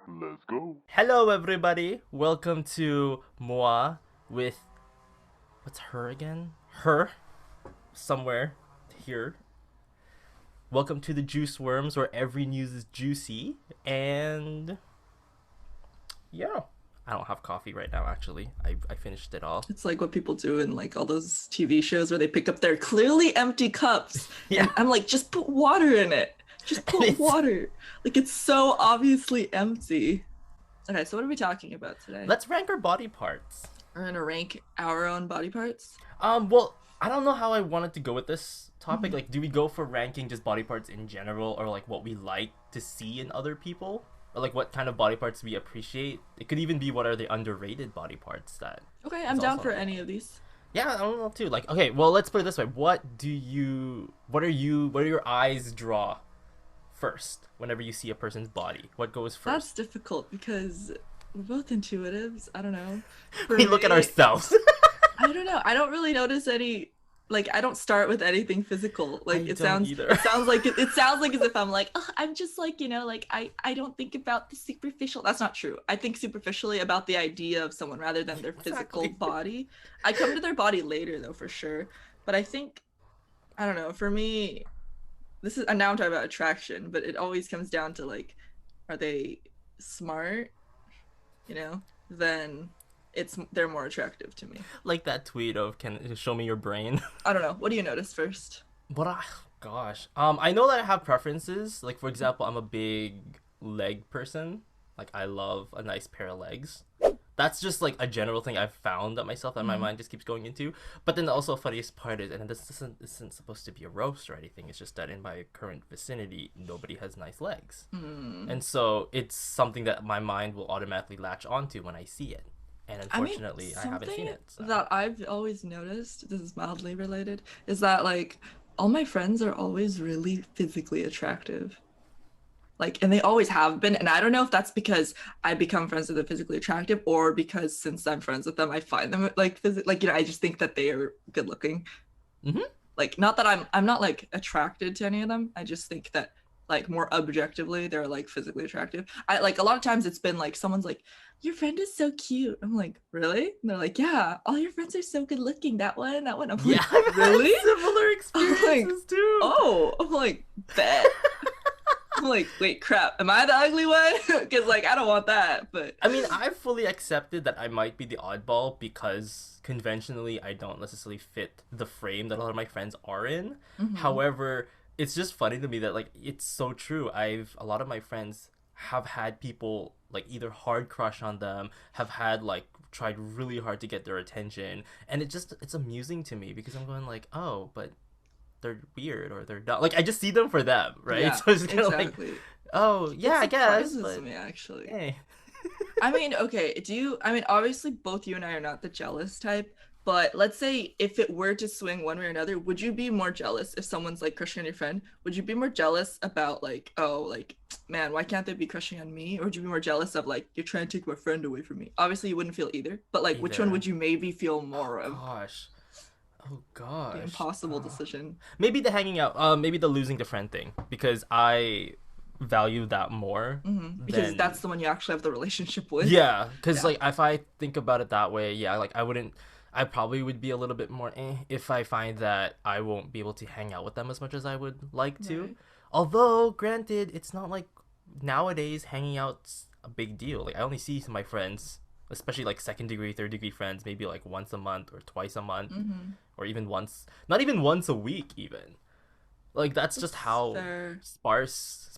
Let's go. Hello, everybody. Welcome to Moi with what's her again? Her somewhere here. Welcome to the Juice Worms, where every news is juicy. And yeah, I don't have coffee right now. Actually, I finished it all. It's like what people do in like all those TV shows where they pick up their clearly empty cups. Yeah. And I'm like, just put water in it. Just put water. Like it's so obviously empty. Okay, so what are we talking about today? Let's rank our body parts. We're gonna rank our own body parts. Well, I don't know how I wanted to go with this topic. Like, do we go for ranking just body parts in general, or like what we like to see in other people? Or like what kind of body parts we appreciate? It could even be what are the underrated body parts that. Okay, I'm down for any of these. Yeah, I don't know too. Like, okay, well, let's put it this way. What do your eyes draw first whenever you see a person's body? What goes first? That's difficult because we're both intuitives. I don't know. We look at ourselves. I don't know. I don't really notice any. Like I don't start with anything physical. Like it sounds like as if I'm like, oh, I'm just like, like I don't think about the superficial. That's not true. I think superficially about the idea of someone rather than their physical body. I come to their body later though, for sure. But I think, I don't know, for me, this is, and now I'm talking about attraction, but it always comes down to like, are they smart? Then they're more attractive to me. Like that tweet of, can you show me your brain? I don't know. What do you notice first? Gosh. I know that I have preferences. Like, for example, I'm a big leg person. Like, I love a nice pair of legs. That's just like a general thing I've found that myself and my mind just keeps going into. But then the also funniest part is, and this isn't supposed to be a roast or anything, it's just that in my current vicinity, nobody has nice legs. And so it's something that my mind will automatically latch onto when I see it. And unfortunately, I haven't seen it. So. That I've always noticed, this is mildly related, is that like all my friends are always really physically attractive. Like, and they always have been. And I don't know if that's because I become friends with them physically attractive, or because since I'm friends with them, I find them like I just think that they are good looking. Like, not that I'm not like attracted to any of them. I just think that like more objectively, they're like physically attractive. I like a lot of times it's been like someone's like, your friend is so cute. I'm like, really? And they're like, yeah, all your friends are so good looking. That one. I'm like, really? Similar experiences too. Oh, I'm like, bet. I'm like, wait, crap. Am I the ugly one? Because like, I don't want that. But I mean, I've fully accepted that I might be the oddball because conventionally I don't necessarily fit the frame that a lot of my friends are in. However, it's just funny to me that like it's so true. A lot of my friends have had people like either hard crush on them, have had like tried really hard to get their attention, and it's amusing to me because I'm going like, oh, but they're weird or they're dumb. Like I just see them for them, right? Yeah, so it's kind of exactly. like, oh yeah, I guess. But me actually. Hey. I mean, okay. I mean, obviously, both you and I are not the jealous type. But let's say if it were to swing one way or another, would you be more jealous if someone's like crushing on your friend? Would you be more jealous about like, oh, like, man, why can't they be crushing on me? Or would you be more jealous of like, you're trying to take my friend away from me? Obviously, you wouldn't feel either. But like, which one would you maybe feel more of? Oh gosh. The impossible decision. Maybe the hanging out. Maybe the losing the friend thing, because I value that more. Because that's the one you actually have the relationship with. Yeah, because like if I think about it that way, yeah, like I probably would be a little bit more if I find that I won't be able to hang out with them as much as I would like to. Right. Although, granted, it's not like nowadays hanging out's a big deal. Like I only see my friends, especially like second degree, third degree friends, maybe like once a month or twice a month, or even not even once a week even. Like that's just how scarce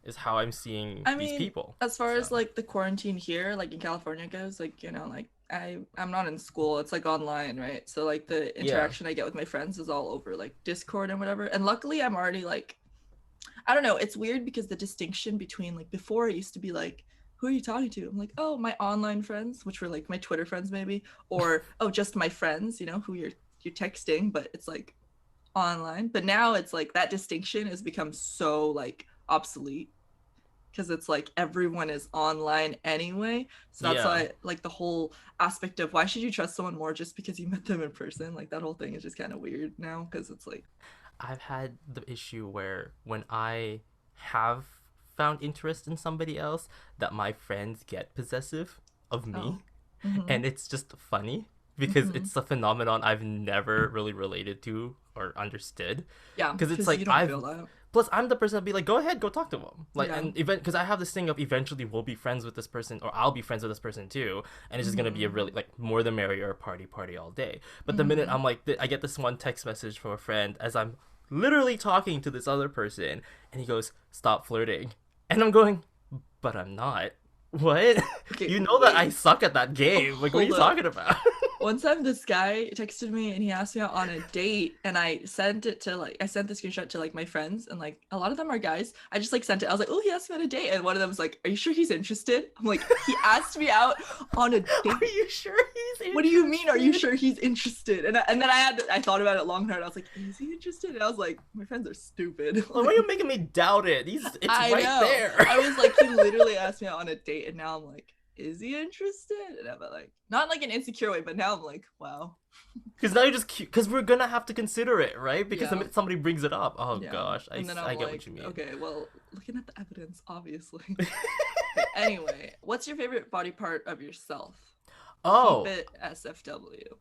is how I'm seeing these people. As far as like the quarantine here, like in California goes, like, like I'm not in school, it's like online, right? So like the interaction I get with my friends is all over like Discord and whatever. And luckily I'm already like, I don't know, it's weird because the distinction between like before it used to be like, who are you talking to? I'm like, oh, my online friends, which were like my Twitter friends maybe, or oh, just my friends, who you're texting, but it's like online. But now it's like that distinction has become so like obsolete because it's like everyone is online anyway. So that's why like the whole aspect of why should you trust someone more just because you met them in person? Like that whole thing is just kind of weird now because it's like I've had the issue where when I have found interest in somebody else, that my friends get possessive of me. Oh. Mm-hmm. And it's just funny because Mm-hmm. it's a phenomenon I've never really related to or understood. Yeah, Because it's because like you don't feel that. plus I'm the person that'd be like, go ahead, go talk to him. Like, Yeah. and because I have this thing of eventually we'll be friends with this person, or I'll be friends with this person too, and it's just gonna be a really like more the merrier, party all day. But the minute I'm like, I get this one text message from a friend as I'm literally talking to this other person, and he goes, "Stop flirting," and I'm going, "But I'm not." What? Okay, You know that I wait. suck at that game. Like, what are you Hold up. talking about? One time this guy texted me and he asked me out on a date, and I sent the screenshot to like my friends, and like a lot of them are guys. I just like sent it. I was like, oh, he asked me on a date, and one of them was like, are you sure he's interested? I'm like, he asked me out on a date. Are you sure he's interested? What do you mean? Are you sure he's interested? And then I thought about it long and hard. I was like, is he interested? And I was like, my friends are stupid. Why are you making me doubt it? It's I right know. there. I was like, he literally asked me out on a date, and now I'm like, is he interested? And I'm like, not like an insecure way, but now I'm like, wow. Because now you're just cute. Because we're gonna have to consider it, right? Because the Yeah. minute somebody brings it up, oh Yeah. gosh, And then I I'm get like, what you mean. okay, well, looking at the evidence, obviously. Anyway, what's your favorite body part of yourself? Oh, Keep it SFW.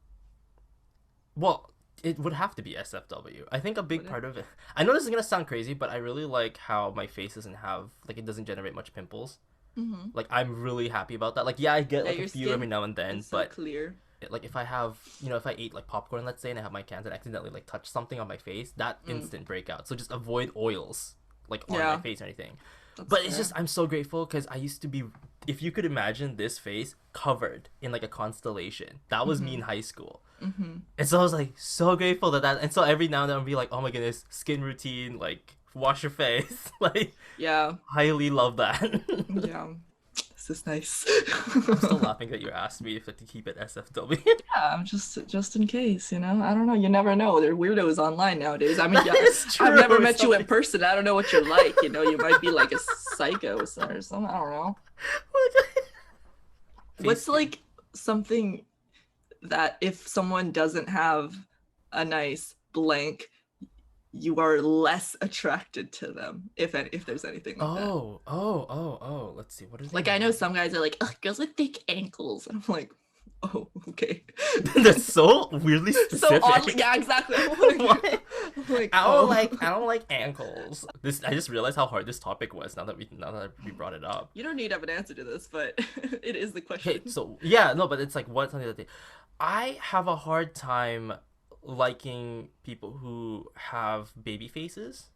well, it would have to be SFW. I think a big Would it? part of it. I know this is gonna sound crazy, but I really like how my face doesn't have like it doesn't generate much pimples. Mm-hmm. Like I'm really happy about that. Like yeah, I get Yeah, like your a few skin every now and then, It's so but clear. like if I have if I ate like popcorn, let's say, and I have my cans and accidentally like touch something on my face, that instant breakout. So just avoid oils like on my face or anything. That's But it's fair. just I'm so grateful because I used to be, if you could imagine this face covered in like a constellation, that was me in high school. Mm-hmm. And so I was like so grateful that and so every now and then I'll be like, oh my goodness, skin routine, like wash your face. Like Yeah. highly love that. Yeah. This is nice. I'm still laughing that you asked me if to keep it SFW. Yeah, I'm just in case, I don't know. You never know. There are weirdos online nowadays. I mean, That is I've true. never met you in person. I don't know what you're like. You might be like a psycho or something. I don't know. What's like something that if someone doesn't have a nice blank, you are less attracted to them, if there's anything like that. Oh. Let's see. What is it? Like I know some guys are like, ugh, girls with thick ankles, and I'm like, oh, okay. That's so weirdly specific. So oddly, yeah, exactly. I'm What? like, I oh. don't like ankles. I just realized how hard this topic was now that we brought it up. You don't need to have an answer to this, but it is the question. Okay, so yeah, no, but it's like what's something that I have a hard time liking people who have baby faces.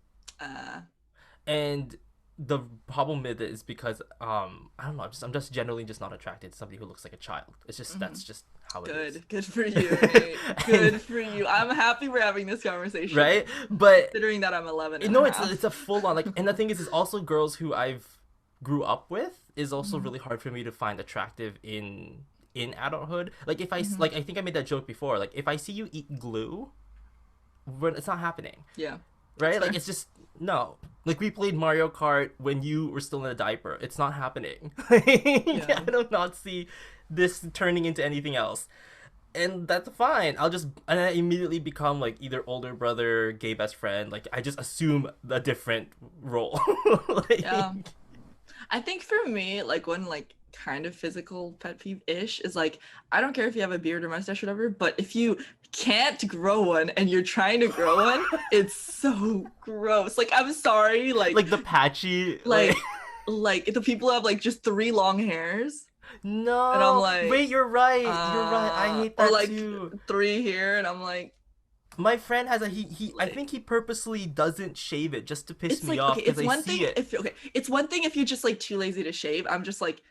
And the problem with it is because I don't know, I'm just generally just not attracted to somebody who looks like a child. It's just that's just how it is. Good for you, mate. Good for you. I'm happy we're having this conversation. Right? But Considering that I'm 11 and no, a half. it's a full on like, and the thing is also girls who I've grew up with is also really hard for me to find attractive in adulthood. Like if I like, I think I made that joke before. Like if I see you eat glue, it's not happening. Yeah. Right? Like it's just no. Like we played Mario Kart when you were still in a diaper. It's not happening. I do not see this turning into anything else. And that's fine. And I immediately become like either older brother, gay best friend. Like I just assume a different role. Yeah. I think for me, like one like kind of physical pet peeve ish is like, I don't care if you have a beard or mustache or whatever, but if you can't grow one and you're trying to grow one, it's so gross. Like I'm sorry, like the patchy like the people who have like just 3 long hairs. No. And I'm like, wait, you're right. You're right. I hate that or like too. 3 here, and I'm like, my friend has I think he purposely doesn't shave it just to piss me off because I see it. It's one thing if you're just like too lazy to shave. I'm just like,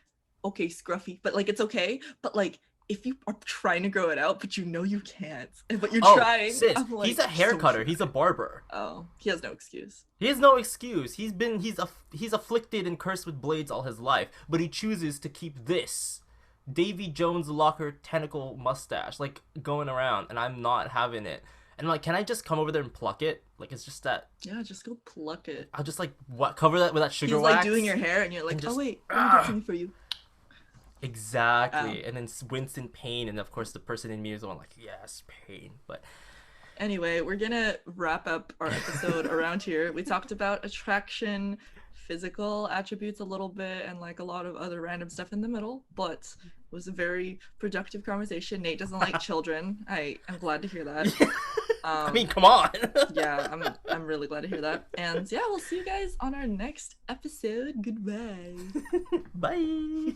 okay, scruffy, but like it's okay. But like if you are trying to grow it out, but you can't, but you're trying. Sis, like, he's a hair cutter. He's a barber. Oh, he has no excuse. He has no excuse. He's afflicted and cursed with blades all his life, but he chooses to keep this Davy Jones Locker tentacle mustache like going around, and I'm not having it. And I'm like, can I just come over there and pluck it? Like it's just that. Yeah, just go pluck it. I'll just like cover that with that sugar He's wax. like doing your hair, and you're like, just, oh wait, let me do something for you. Exactly. And then wince in pain, and of course the person in me is the one like, yes, pain. But Anyway, we're gonna wrap up our episode around here. We talked about attraction, physical attributes a little bit, and like a lot of other random stuff in the middle, but it was a very productive conversation. Nate doesn't like children. I am glad to hear that. I mean, come on. Yeah, I'm really glad to hear that. And yeah, we'll see you guys on our next episode. Goodbye. Bye.